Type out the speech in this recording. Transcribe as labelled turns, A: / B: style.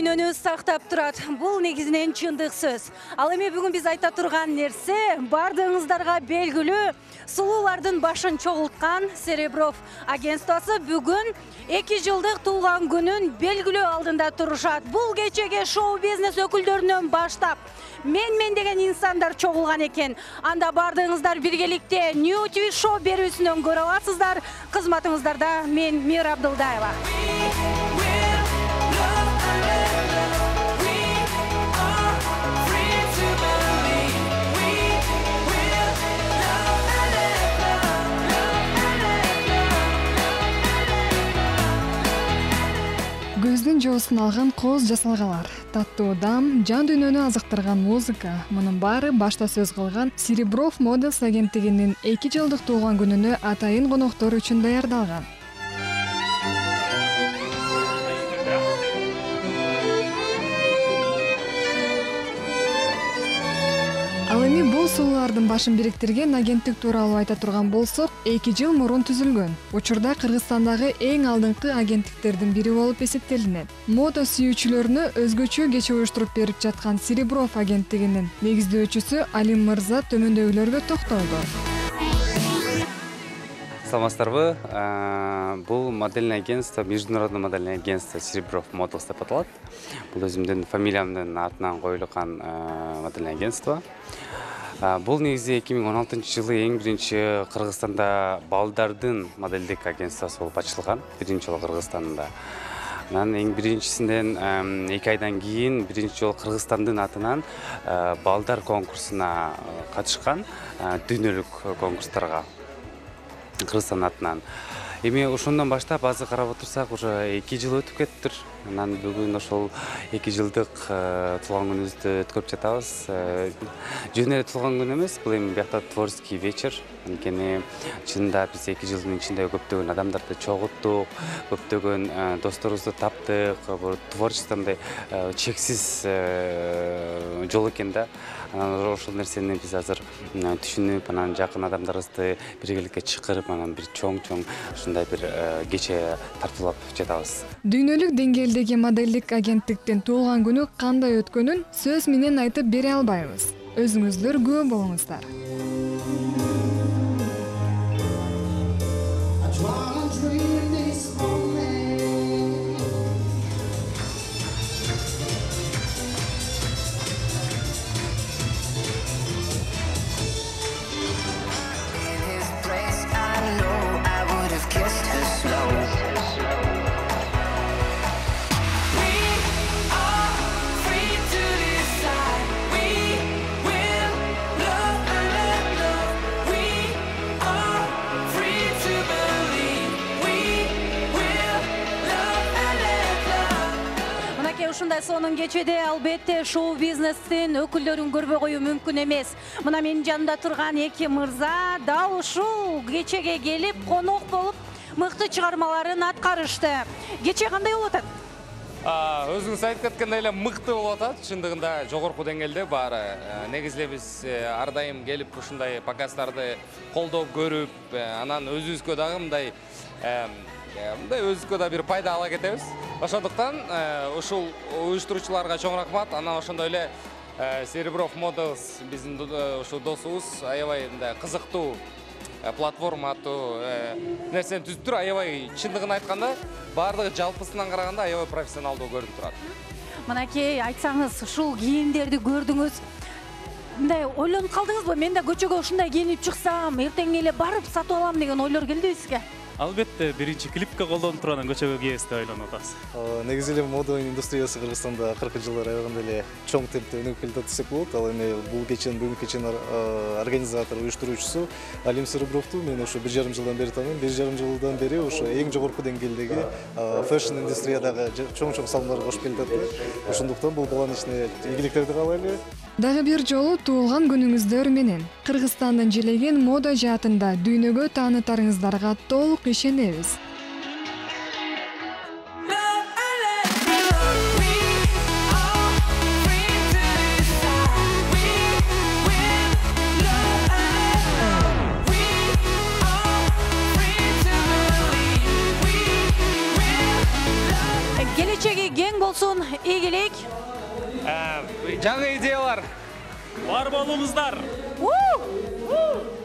A: дүйнөнү сактап турат. Бул негизинен чындык сөз. Ал эми бүгүн биз айта турган нерсе бардыгыңыздарга белгилүү сулуулардын башын чогулткан Серебров агентствосы бүгүн 2 жылдык туулган күнүн белгилөө алдында турушат. Бул кечеге шоу-бизнес өкүлдөрүнөн баштап мен деген инсандар чогулган экен. Анда бардыгыңыздар биргеликте New TV шоу берүүсүнөн көрө аласыздар. Кызматыңыздарда мен Мира Абдылдаева.
B: Көздүн жоосун алган кооз жасалгалар, таттуу дам, жан дүйнөнү азыктырган музыка. Мунун баары башта сөз кылган Серебров Models агенттигинин 2 жылдык туулган күнүнө атайын коноктор үчүн даярдалган. Ал эми бул сулуулардын башын бириктирген агенттик тууралуу айта турган болсок, 2 жыл мурун түзүлгөн. Учурда Кыргызстандагы эң алдыңкы агенттиктердин бири болуп эсептелинет. Мода сүйүүчүлөрүнө өзгөчө кече уюштуруп берип жаткан Серебров агенттигинин негиздөөчүсү Алим мырза төмөндөгүлөргө токтолду.
C: Саламатсыздарбы? Бул модельный агентство, международный модельный агентство Серебров Models деп аталат. Бул өзүмдүн фамилиямдын атынан коюлган модельный агентство. Бул негизи 2016 жылы эң биринчи Кыргызстанда балдардын модельдик агентствосу болуп ачылган, биринчи жолу Кыргызстанда. Анан эң биринчисинен 2 айдан кийин биринчи жолу Кыргызстандын атынан балдар конкурсуна катышкан, дүйнөлүк конкурстарга Кыргызстан атынан. Эми ошондон баштап азыр карап отурсак, уже 2 жыл өтүп кетиптир. Анан бүгүн ошол 2 жылдык туулган күнүбүздү өткөрүп жатабыз. Жөн эле туулган күн эмес, бул эми биякта творческий вечер. Анткени чынында биз 2 жылдын ичинде көптөгөн адамдарды чогулттук, көптөгөн досторубузду таптык. Бул творчество мындай чексиз жол экен да. Анан ошол нерсени биз азыр түшүнүп, анан жакын адамдарыбызды биргеликке чакырып, анан бир чоң ушундай бир кече тартуулап жатабыз.
B: Дүйнөлүк деңгээлдеги модельдик агенттиктин туулган күнү кандай өткөнүн сөз менен айтып бере албайбыз. Өзүңүздөр күбө болуңуздар.
A: Ушундай сонун кечеде албетте шоу-бизнестин өкүлдөрүн көрбөй коюу мүмкүн эмес. Мына менин жанымда турган 2 мырза дал ушул кечеге келип, конок болуп, мыкты чыгармаларын аткарышты. Кече кандай болуп атат?
D: Өзүңүз айтып кеткендей эле мыкты болуп атат. Чындыгында жогорку деңгээлде баары. Негизи биз ар дайым келип ушундай показдарды колдоп көрүп, анан өзүбүзгө дагы мындай өзүбүзгө да бир пайда ала кетебиз. Ошондуктан ушул уюштуруучуларга чоң рахмат. Анан ошондой эле Серебров Models биздин ушул досубуз аябай мындай кызыктуу платформа аттуу нерсени түзүптүр. Аябай чындыгын айтканда, баардыгы жалпысынан караганда аябай профессионалдуу көрүнүп турат.
A: Мынакей айтсаңыз, ушул кийимдерди көрдүңүз. Мындай ойлонуп калдыңызбы? Мен да көчөгө ушундай кийинип чыксам, эртең эле барып сатып алам деген ойлор келдиби сизге?
E: Албетте, биринчи клипке колдонуп турган көчөгө кийебиз деп ойлонуп атабыз.
F: Негизи эле мода индустриясы Кыргызстанда 40 жылдар аягында эле чоң темпте өнүгүп келе жатат десек болот. Ал эми бул бүгүнкү кеченин организатор, уюштуруучусу Алим Серебровду мен ошо 1,5 жылдан бери тааныйм. 1,5 жылдан бери ошо эң жогорку деңгээлдеги фэшн индустриядагы чоң салымдарга кошуп келе жатат. Ошондуктан бул баланын ичине ийгиликтерди каалайлы.
B: Дагы бир жолу туулган күнүңүздөр менен Кыргызстандын желеген мода жаатында дүйнөгө таанытарыңыздарга толук ишенебиз.
A: Келечеги кең болсун, ийгилик.
D: жаңы идеялар
E: Бар болуңуздар.
A: Уу!